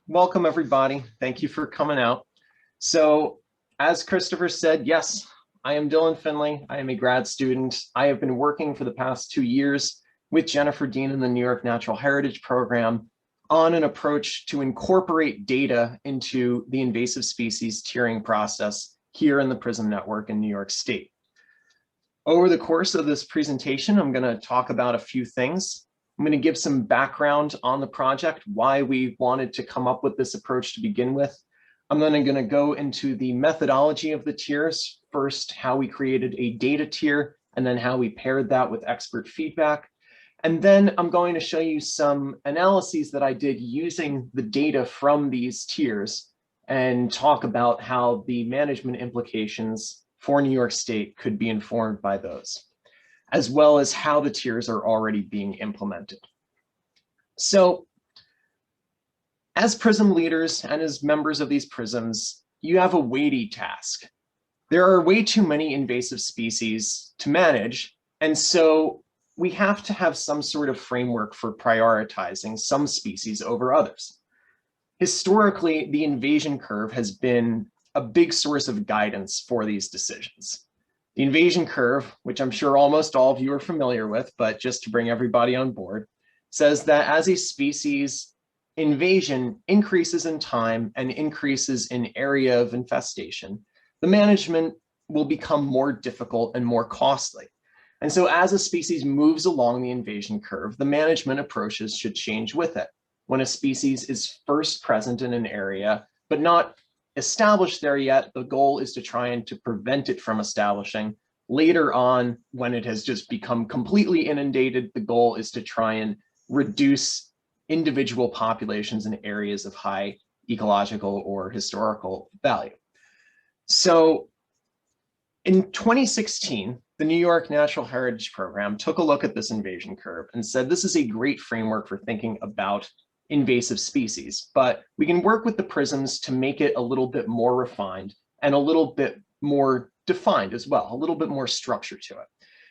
Welcome, everybody. Thank you for coming out. So, as Christopher said, yes, I am Dylan Finley. I am a grad student. I have been working for the past 2 years with Jennifer Dean in the New York Natural Heritage Program on an approach to incorporate data into the invasive species tiering process here in the PRISM network in New York State. Over the course of this presentation, I'm going to talk about a few things. I'm going to give some background on the project, why we wanted to come up with this approach to begin with. I'm then going to go into the methodology of the tiers. First, how we created a data tier, and then how we paired that with expert feedback. And then I'm going to show you some analyses that I did using the data from these tiers and talk about how the management implications for New York State could be informed by those, as well as how the tiers are already being implemented. So as PRISM leaders and as members of these PRISMs, you have a weighty task. There are way too many invasive species to manage, and so we have to have some sort of framework for prioritizing some species over others. Historically, the invasion curve has been a big source of guidance for these decisions. The invasion curve, which I'm sure almost all of you are familiar with, but just to bring everybody on board, says that as a species, invasion increases in time and increases in area of infestation, the management will become more difficult and more costly. And so as a species moves along the invasion curve, the management approaches should change with it. When a species is first present in an area, but not established there yet, the goal is to try and to prevent it from establishing. Later on, when it has just become completely inundated, the goal is to try and reduce individual populations in areas of high ecological or historical value. So in 2016, the New York Natural Heritage Program took a look at this invasion curve and said, this is a great framework for thinking about invasive species, but we can work with the PRISMs to make it a little bit more refined and a little bit more defined as well, a little bit more structure to it.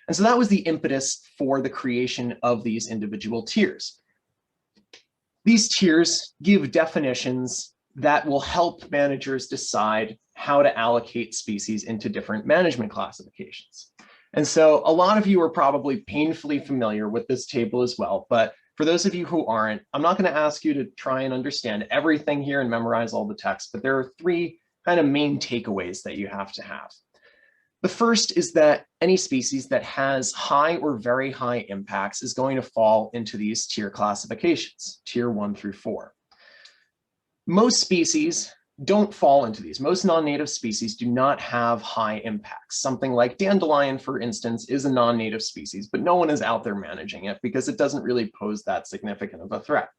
And so that was the impetus for the creation of these individual tiers. These tiers give definitions that will help managers decide how to allocate species into different management classifications. And so a lot of you are probably painfully familiar with this table as well, but for those of you who aren't, I'm not going to ask you to try and understand everything here and memorize all the text, but there are three kind of main takeaways that you have to have. The first is that any species that has high or very high impacts is going to fall into these tier classifications, tier 1 through 4. Most species don't fall into these. Most non-native species do not have high impacts. Something like dandelion, for instance, is a non-native species, but no one is out there managing it because it doesn't really pose that significant of a threat.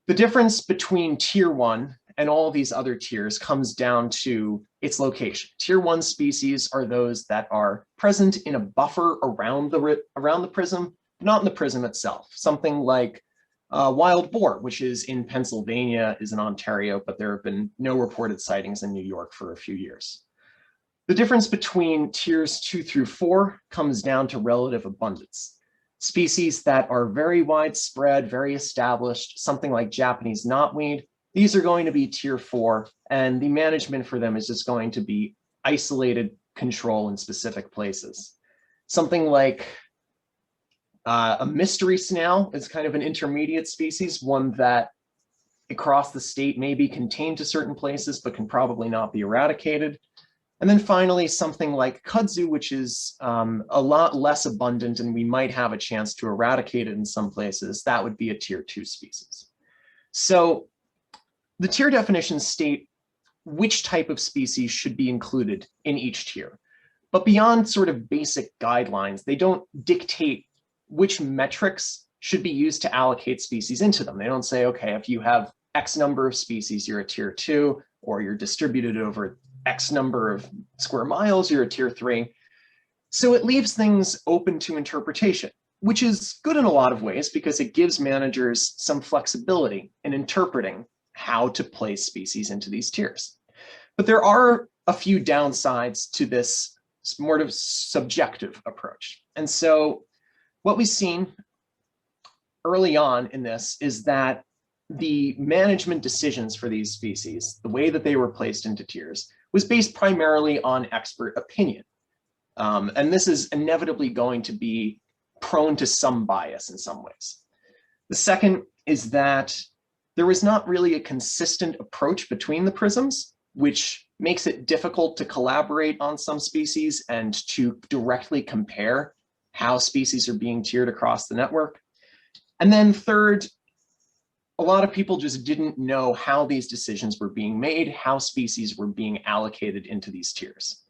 The difference between tier 1 and all these other tiers comes down to its location. Tier 1 species are those that are present in a buffer around the PRISM, not in the PRISM itself. Something like wild boar, which is in Pennsylvania, is in Ontario, but there have been no reported sightings in New York for a few years. The difference between tiers 2 through 4 comes down to relative abundance. Species that are very widespread, very established, something like Japanese knotweed, these are going to be tier 4, and the management for them is just going to be isolated control in specific places. Something like a mystery snail is kind of an intermediate species, one that across the state may be contained to certain places, but can probably not be eradicated. And then finally, something like kudzu, which is a lot less abundant, and we might have a chance to eradicate it in some places. That would be a tier 2 species. So the tier definitions state which type of species should be included in each tier. But beyond sort of basic guidelines, they don't dictate which metrics should be used to allocate species into them. They don't say, okay, if you have X number of species, you're a tier 2, or you're distributed over X number of square miles, you're a tier 3. So it leaves things open to interpretation, which is good in a lot of ways because it gives managers some flexibility in interpreting how to place species into these tiers. But there are a few downsides to this more of subjective approach. And so what we've seen early on in this is that the management decisions for these species, the way that they were placed into tiers, was based primarily on expert opinion. And this is inevitably going to be prone to some bias in some ways. The second is that there was not really a consistent approach between the PRISMs, which makes it difficult to collaborate on some species and to directly compare how species are being tiered across the network. And then third, a lot of people just didn't know how these decisions were being made, how species were being allocated into these tiers.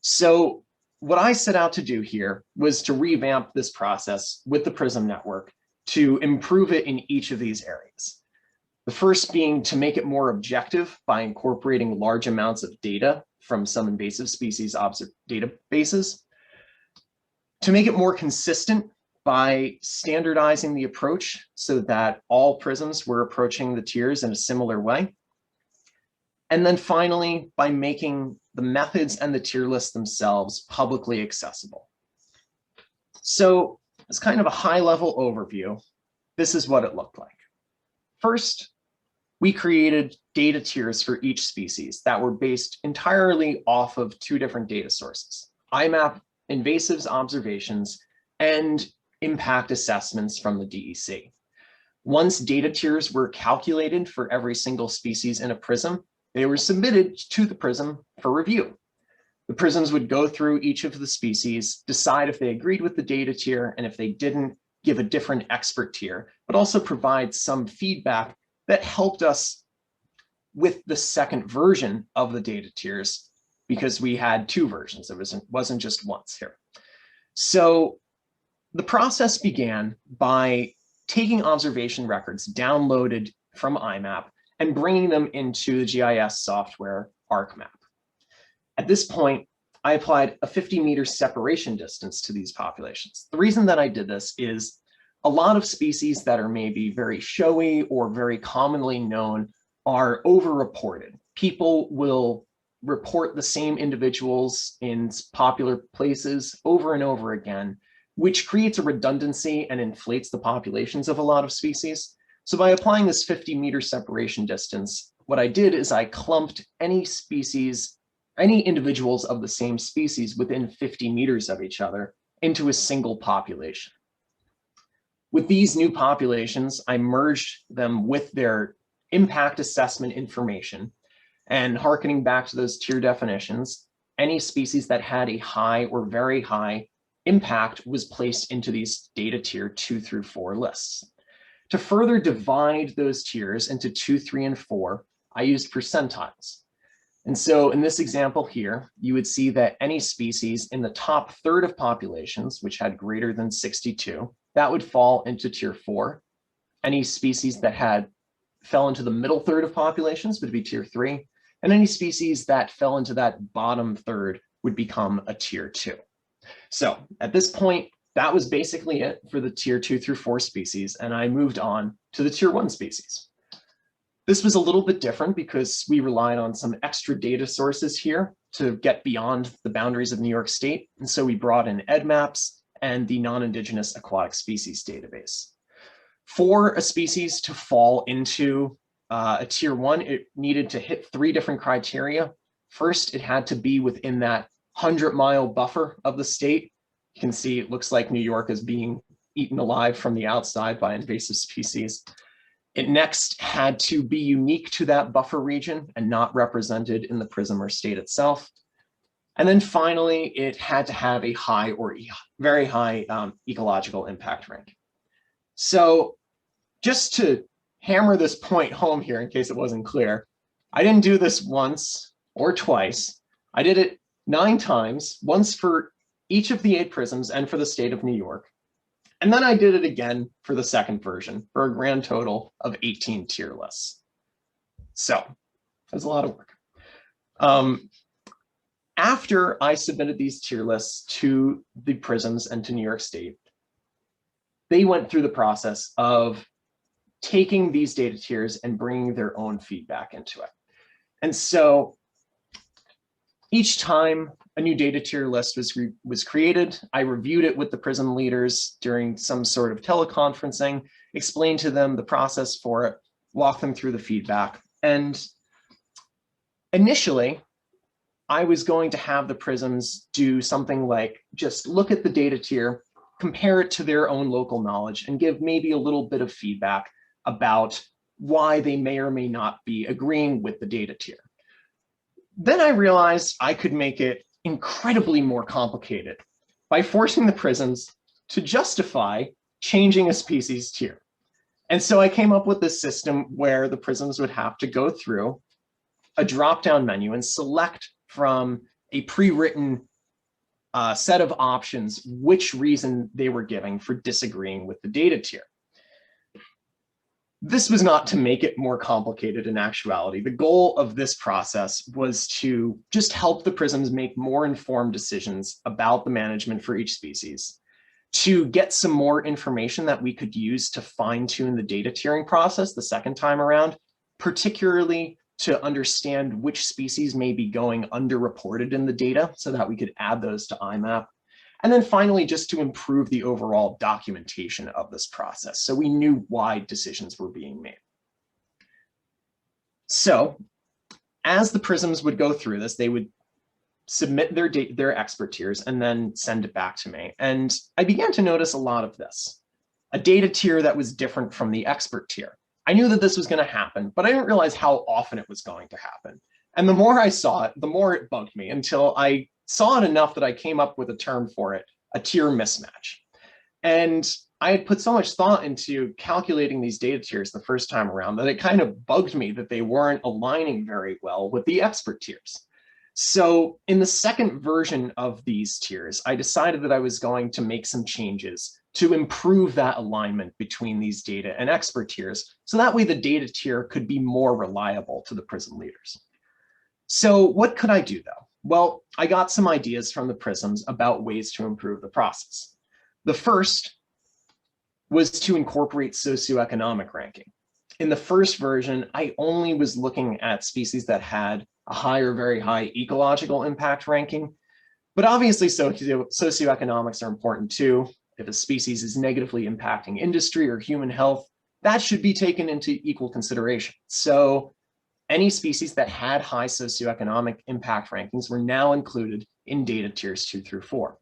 So what I set out to do here was to revamp this process with the PRISM network to improve it in each of these areas. The first being to make it more objective by incorporating large amounts of data from some invasive species databases. To make it more consistent by standardizing the approach so that all PRISMs were approaching the tiers in a similar way. And then finally, by making the methods and the tier lists themselves publicly accessible. So as kind of a high-level overview, this is what it looked like. First, we created data tiers for each species that were based entirely off of two different data sources: IMAP invasives observations and impact assessments from the DEC. Once data tiers were calculated for every single species in a PRISM, they were submitted to the PRISM for review. The PRISMs would go through each of the species, decide if they agreed with the data tier, and if they didn't, give a different expert tier, but also provide some feedback that helped us with the second version of the data tiers, because we had two versions. It wasn't just once here. So the process began by taking observation records downloaded from IMAP and bringing them into the GIS software ArcMap. At this point, I applied a 50-meter separation distance to these populations. The reason that I did this is a lot of species that are maybe very showy or very commonly known are overreported. People will report the same individuals in popular places over and over again, which creates a redundancy and inflates the populations of a lot of species. So by applying this 50-meter separation distance, what I did is I clumped any individuals of the same species within 50 meters of each other into a single population. With these new populations, I merged them with their impact assessment information, and harkening back to those tier definitions, any species that had a high or very high impact was placed into these data tier 2 through 4 lists. To further divide those tiers into 2, 3, and 4, I used percentiles. And so in this example here, you would see that any species in the top third of populations, which had greater than 62, that would fall into tier 4. Any species that fell into the middle third of populations would be tier 3. And any species that fell into that bottom third would become a tier 2. So at this point, that was basically it for the tier 2 through 4 species, and I moved on to the tier 1 species. This was a little bit different because we relied on some extra data sources here to get beyond the boundaries of New York State, and so we brought in EDMAPs and the non-indigenous aquatic species database. For a species to fall into a tier 1, it needed to hit 3 different criteria. First, it had to be within that 100-mile buffer of the state. You can see it looks like New York is being eaten alive from the outside by invasive species. It next had to be unique to that buffer region and not represented in the PRISM or state itself. And then finally, it had to have a high or very high ecological impact rank. So just to hammer this point home here, in case it wasn't clear, I didn't do this once or twice. I did it 9 times, once for each of the 8 PRISMs and for the state of New York. And then I did it again for the second version for a grand total of 18 tier lists. So that's a lot of work. After I submitted these tier lists to the PRISMs and to New York State, they went through the process of taking these data tiers and bringing their own feedback into it. And so each time a new data tier list was created, I reviewed it with the PRISM leaders during some sort of teleconferencing, explained to them the process for it, walk them through the feedback. And initially, I was going to have the PRISMs do something like just look at the data tier, compare it to their own local knowledge, and give maybe a little bit of feedback about why they may or may not be agreeing with the data tier. Then I realized I could make it incredibly more complicated by forcing the PRISMs to justify changing a species tier. And so I came up with this system where the PRISMs would have to go through a drop-down menu and select from a pre-written set of options which reason they were giving for disagreeing with the data tier. This was not to make it more complicated in actuality. The goal of this process was to just help the PRISMs make more informed decisions about the management for each species, to get some more information that we could use to fine-tune the data tiering process the second time around, particularly to understand which species may be going underreported in the data so that we could add those to IMAP. And then finally, just to improve the overall documentation of this process so we knew why decisions were being made. So as the PRISMs would go through this, they would submit their expert tiers and then send it back to me. And I began to notice a lot of this, a data tier that was different from the expert tier. I knew that this was going to happen, but I didn't realize how often it was going to happen. And the more I saw it, the more it bugged me until I saw it enough that I came up with a term for it, a tier mismatch. And I had put so much thought into calculating these data tiers the first time around that it kind of bugged me that they weren't aligning very well with the expert tiers. So in the second version of these tiers, I decided that I was going to make some changes to improve that alignment between these data and expert tiers, so that way the data tier could be more reliable to the PRISM leaders. So what could I do though? Well, I got some ideas from the PRISMs about ways to improve the process. The first was to incorporate socioeconomic ranking. In the first version, I only was looking at species that had a high or very high ecological impact ranking, but obviously socioeconomics are important too. If a species is negatively impacting industry or human health, that should be taken into equal consideration. So any species that had high socioeconomic impact rankings were now included in data tiers 2 through 4.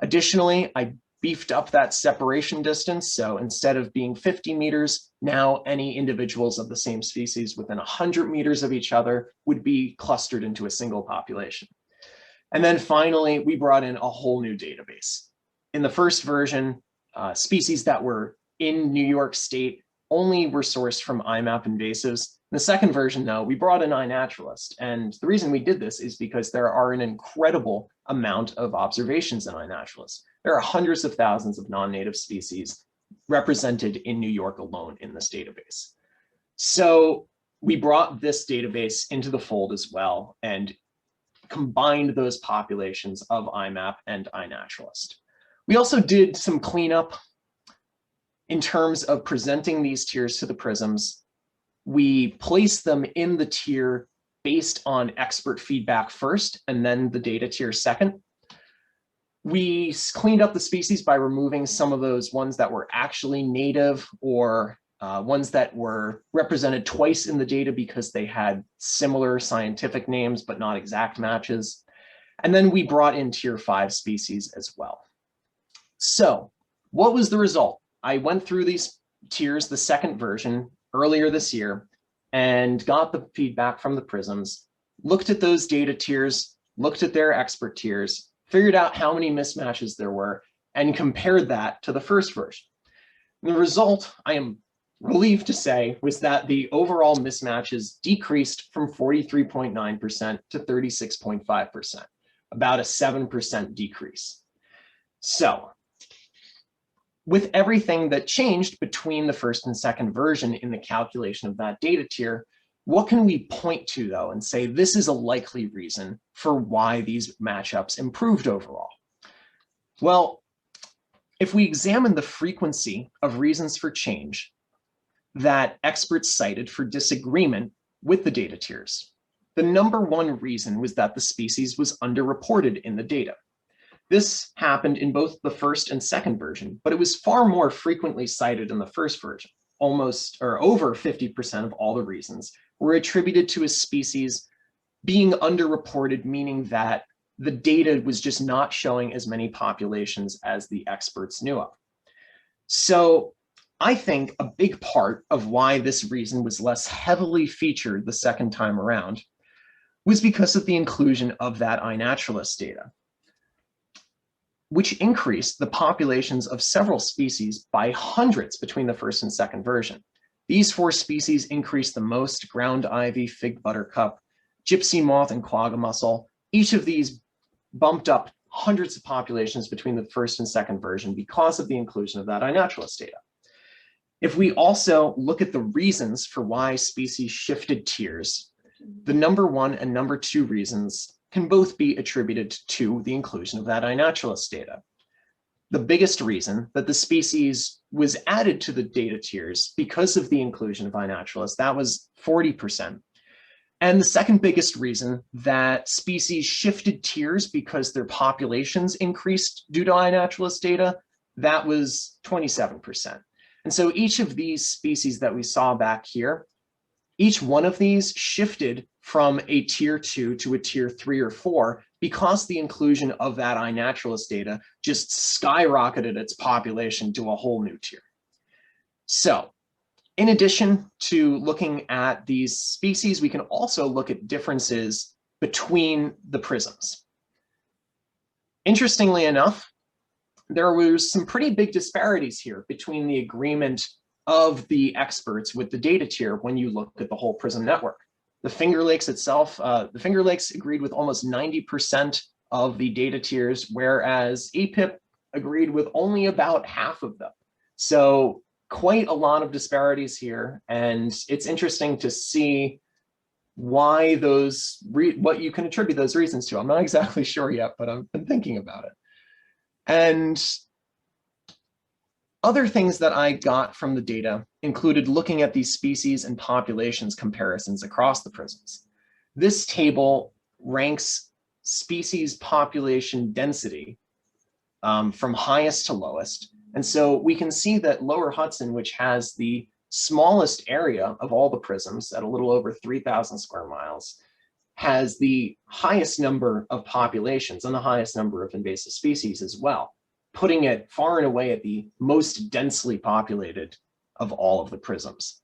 Additionally, I beefed up that separation distance. So instead of being 50 meters, now any individuals of the same species within 100 meters of each other would be clustered into a single population. And then finally, we brought in a whole new database. In the first version, species that were in New York State only were sourced from IMAP invasives. In the second version, though, we brought in iNaturalist. And the reason we did this is because there are an incredible amount of observations in iNaturalist. There are hundreds of thousands of non-native species represented in New York alone in this database. So we brought this database into the fold as well and combined those populations of IMAP and iNaturalist. We also did some cleanup in terms of presenting these tiers to the PRISMs. We placed them in the tier based on expert feedback first, and then the data tier second. We cleaned up the species by removing some of those ones that were actually native or ones that were represented twice in the data because they had similar scientific names, but not exact matches. And then we brought in tier 5 species as well. So what was the result? I went through these tiers, the second version, earlier this year, and got the feedback from the PRISMs, looked at those data tiers, looked at their expert tiers, figured out how many mismatches there were, and compared that to the first version. And the result, I am relieved to say, was that the overall mismatches decreased from 43.9% to 36.5%, about a 7% decrease. So with everything that changed between the first and second version in the calculation of that data tier, what can we point to though and say this is a likely reason for why these matchups improved overall? Well, if we examine the frequency of reasons for change that experts cited for disagreement with the data tiers, the number one reason was that the species was underreported in the data. This happened in both the first and second version, but it was far more frequently cited in the first version. almost or over 50% of all the reasons were attributed to a species being underreported, meaning that the data was just not showing as many populations as the experts knew of. So I think a big part of why this reason was less heavily featured the second time around was because of the inclusion of that iNaturalist data, which increased the populations of several species by hundreds between the first and second version. These 4 species increased the most: ground ivy, fig buttercup, gypsy moth, and quagga mussel. Each of these bumped up hundreds of populations between the first and second version because of the inclusion of that iNaturalist data. If we also look at the reasons for why species shifted tiers, the number 1 and number 2 reasons can both be attributed to the inclusion of that iNaturalist data. The biggest reason that the species was added to the data tiers because of the inclusion of iNaturalist, that was 40%. And the second biggest reason that species shifted tiers because their populations increased due to iNaturalist data, that was 27%. And so each of these species that we saw back here, each one of these shifted from a tier 2 to a tier 3 or 4 because the inclusion of that iNaturalist data just skyrocketed its population to a whole new tier. So in addition to looking at these species, we can also look at differences between the PRISMs. Interestingly enough, there was some pretty big disparities here between the agreement of the experts with the data tier when you look at the whole PRISM network. The Finger Lakes itself, the Finger Lakes agreed with almost 90% of the data tiers, whereas APIP agreed with only about half of them. So quite a lot of disparities here, and it's interesting to see why what you can attribute those reasons to. I'm not exactly sure yet, but I've been thinking about it. And other things that I got from the data included looking at these species and populations comparisons across the PRISMs. This table ranks species population density from highest to lowest. And so we can see that Lower Hudson, which has the smallest area of all the PRISMs at a little over 3,000 square miles, has the highest number of populations and the highest number of invasive species as well, putting it far and away at the most densely populated of all of the PRISMs.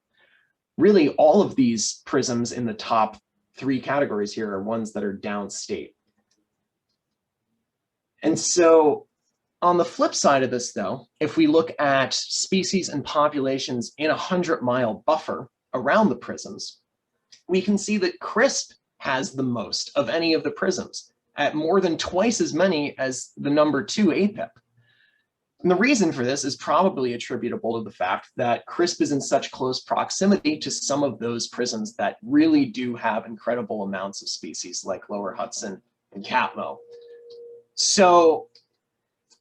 Really, all of these PRISMs in the top 3 categories here are ones that are downstate. And so on the flip side of this, though, if we look at species and populations in a 100-mile buffer around the PRISMs, we can see that CRISP has the most of any of the PRISMs, at more than twice as many as the number 2 APIP. And the reason for this is probably attributable to the fact that CRISP is in such close proximity to some of those PRISMs that really do have incredible amounts of species like Lower Hudson and Catmo. So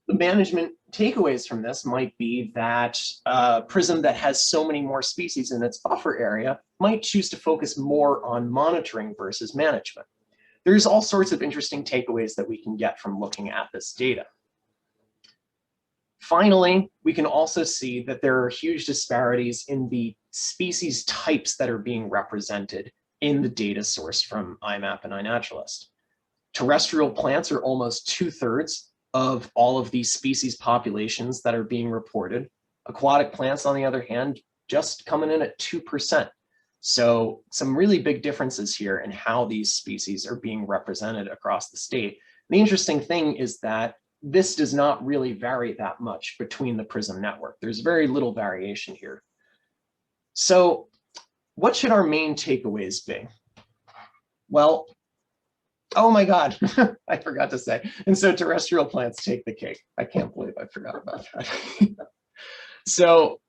the management takeaways from this might be that a PRISM that has so many more species in its buffer area might choose to focus more on monitoring versus management. There's all sorts of interesting takeaways that we can get from looking at this data. Finally, we can also see that there are huge disparities in the species types that are being represented in the data sourced from IMAP and iNaturalist. Terrestrial plants are almost 2/3 of all of these species populations that are being reported. Aquatic plants, on the other hand, just coming in at 2%. So some really big differences here in how these species are being represented across the state. The interesting thing is that this does not really vary that much between the PRISM network. There's very little variation here. So what should our main takeaways be? Well, oh my God, I forgot to say. And so terrestrial plants take the cake. I can't believe I forgot about that. So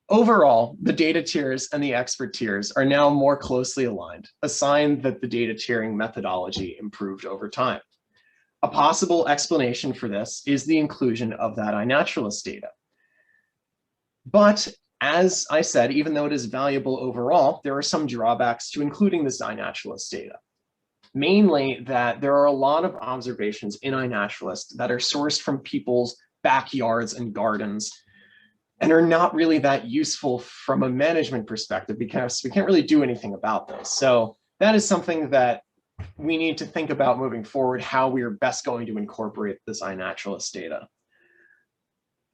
overall, the data tiers and the expert tiers are now more closely aligned, a sign that the data tiering methodology improved over time. A possible explanation for this is the inclusion of that iNaturalist data. But as I said, even though it is valuable overall, there are some drawbacks to including this iNaturalist data. Mainly that there are a lot of observations in iNaturalist that are sourced from people's backyards and gardens. and are not really that useful from a management perspective because we can't really do anything about those. So that is something that we need to think about moving forward, how we are best going to incorporate this iNaturalist data.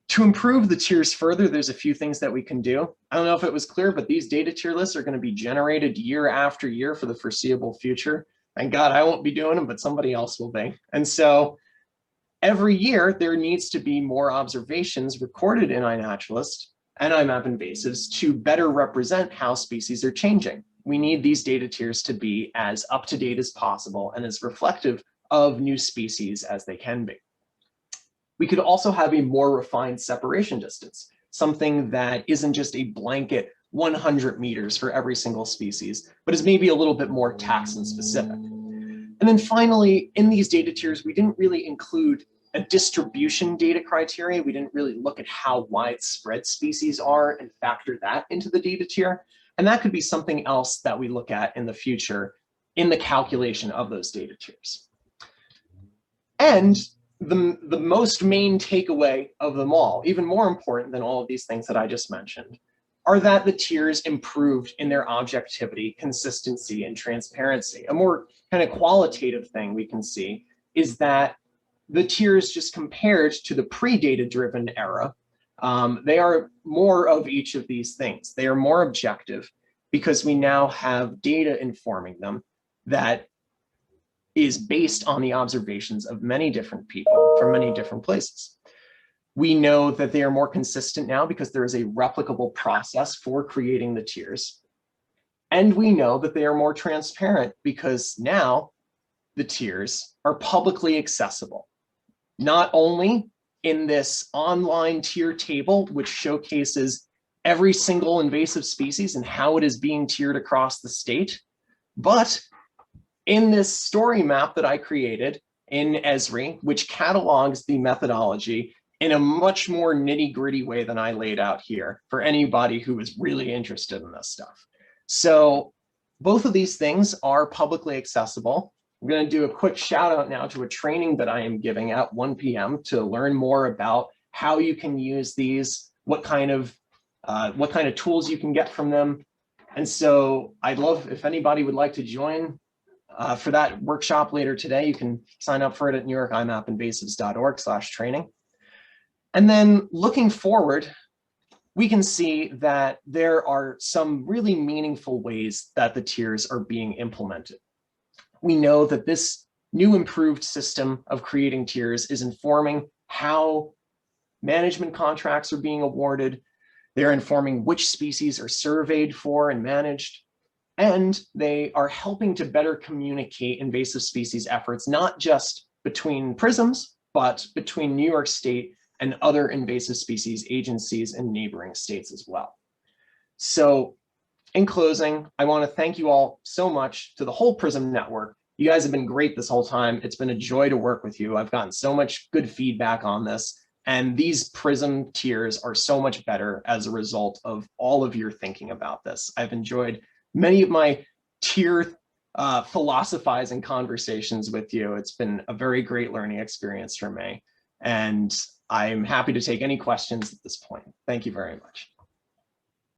To improve the tiers further, there's a few things that we can do. I don't know if it was clear, but these data tier lists are going to be generated year after year for the foreseeable future. Thank God I won't be doing them, but somebody else will be. And so every year there needs to be more observations recorded in iNaturalist and IMAP invasives to better represent how species are changing. We need these data tiers to be as up to date as possible and as reflective of new species as they can be. We could also have a more refined separation distance, something that isn't just a blanket 100 meters for every single species, but is maybe a little bit more taxon specific. And then finally, in these data tiers, we didn't really include a distribution data criteria. We didn't really look at how widespread species are and factor that into the data tier. And that could be something else that we look at in the future in the calculation of those data tiers. And the most main takeaway of them all, even more important than all of these things that I just mentioned, are that the tiers improved in their objectivity, consistency, and transparency. A more kind of qualitative thing we can see is that the tiers, just compared to the pre-data-driven era, they are more of each of these things. They are more objective because we now have data informing them that is based on the observations of many different people from many different places. We know that they are more consistent now because there is a replicable process for creating the tiers. And we know that they are more transparent because now the tiers are publicly accessible, not only in this online tier table, which showcases every single invasive species and how it is being tiered across the state, but in this story map that I created in Esri, which catalogs the methodology in a much more nitty-gritty way than I laid out here for anybody who is really interested in this stuff. So both of these things are publicly accessible. I'm going to do a quick shout out now to a training that I am giving at 1 p.m. to learn more about how you can use these, what kind of tools you can get from them. And so I'd love if anybody would like to join for that workshop later today. You can sign up for it at newyorkimapinvasives.org/training. And then looking forward, we can see that there are some really meaningful ways that the tiers are being implemented. We know that this new improved system of creating tiers is informing how management contracts are being awarded. They're informing which species are surveyed for and managed. And they are helping to better communicate invasive species efforts, not just between PRISMs, but between New York State and other invasive species agencies in neighboring states as well. So in closing, I want to thank you all so much, to the whole PRISM network. You guys have been great this whole time. It's been a joy to work with you. I've gotten so much good feedback on this. And these PRISM tiers are so much better as a result of all of your thinking about this. I've enjoyed many of my tier philosophizing conversations with you. It's been a very great learning experience for me. And I'm happy to take any questions at this point. Thank you very much.